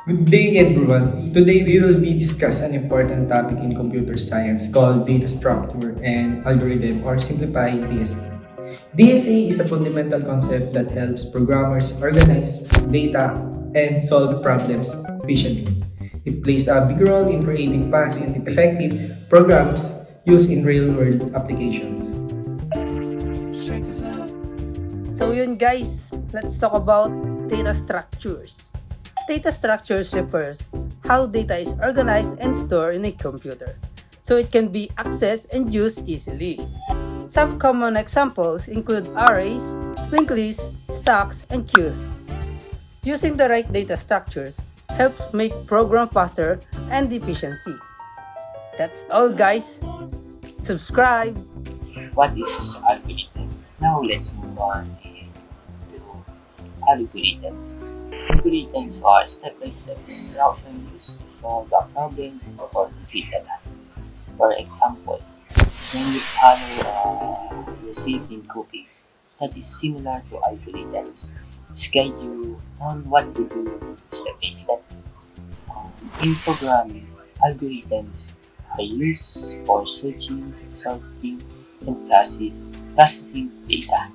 Good day, everyone. Today we will be discuss an important topic in computer science called data structure and algorithm, or simplified DSA. DSA is a fundamental concept that helps programmers organize data and solve problems efficiently. It plays a big role in creating fast and effective programs used in real-world applications. So yun guys, let's talk about data structures. Data structures refers how data is organized and stored in a computer, so it can be accessed and used easily. Some common examples include arrays, linked lists, stacks, and queues. Using the right data structures helps make program faster and efficiency. That's all guys. Subscribe! What is algorithm? Now let's move on to algorithms. Algorithms are step-by-step instructions used to solve a problem or complete a task. For example, when you follow a receiving cookie that is similar to algorithms, it's guide you on what to do step by step. In programming, algorithms are used for searching, sorting, and processing data.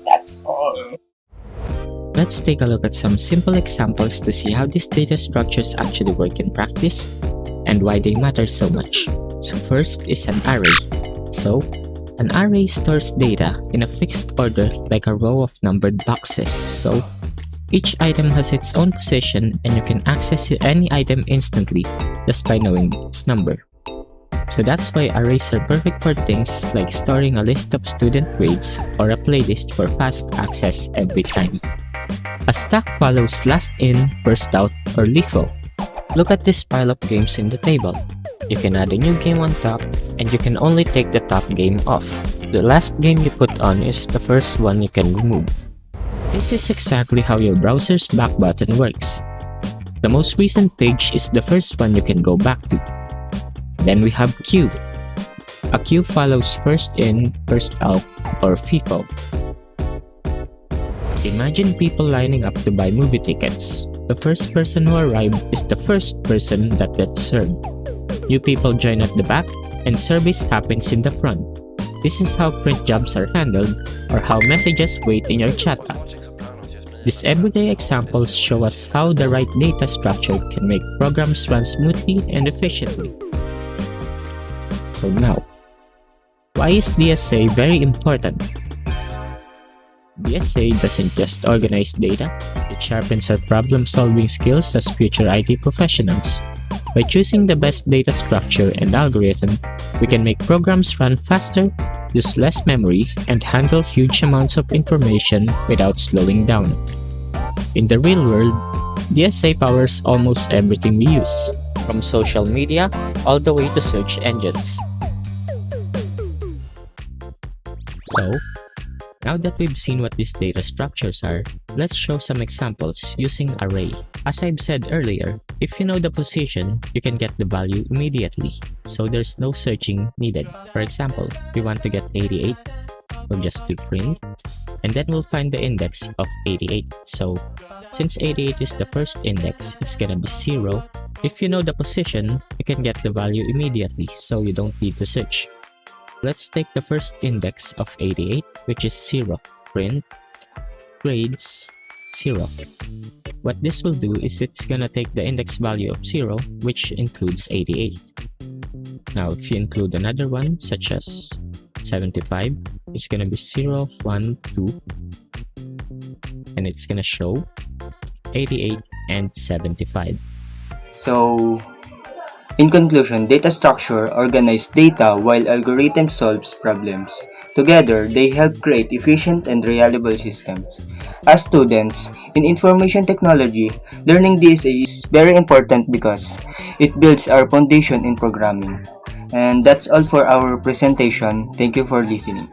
That's all. Let's take a look at some simple examples to see how these data structures actually work in practice and why they matter so much. So first is an array. So, an array stores data in a fixed order like a row of numbered boxes. So, each item has its own position and you can access any item instantly just by knowing its number. So that's why arrays are perfect for things like storing a list of student grades or a playlist for fast access every time. A stack follows last in, first out, or LIFO. Look at this pile of games in the table. You can add a new game on top, and you can only take the top game off. The last game you put on is the first one you can remove. This is exactly how your browser's back button works. The most recent page is the first one you can go back to. Then we have queue. A queue follows first in, first out, or FIFO. Imagine people lining up to buy movie tickets. The first person who arrived is the first person that gets served. You people join at the back, and service happens in the front. This is how print jobs are handled, or how messages wait in your chat app. These everyday examples show us how the right data structure can make programs run smoothly and efficiently. So now, why is DSA very important? DSA doesn't just organize data, it sharpens our problem-solving skills as future IT professionals. By choosing the best data structure and algorithm, we can make programs run faster, use less memory, and handle huge amounts of information without slowing down. In the real world, DSA powers almost everything we use, from social media all the way to search engines. So, now that we've seen what these data structures are, let's show some examples using array. As I've said earlier, if you know the position, you can get the value immediately, so there's no searching needed. For example, we want to get 88, we'll just do print, and then we'll find the index of 88. So, since 88 is the first index, it's gonna be 0. If you know the position, you can get the value immediately, so you don't need to search. Let's take the first index of 88, which is 0. Print grades 0. What this will do is it's gonna take the index value of 0, which includes 88. Now, if you include another one, such as 75, it's gonna be 0, 1, 2, and it's gonna show 88 and 75. So, in conclusion, data structure organizes data while algorithm solves problems. Together, they help create efficient and reliable systems. As students in information technology, learning DSA is very important because it builds our foundation in programming. And that's all for our presentation. Thank you for listening.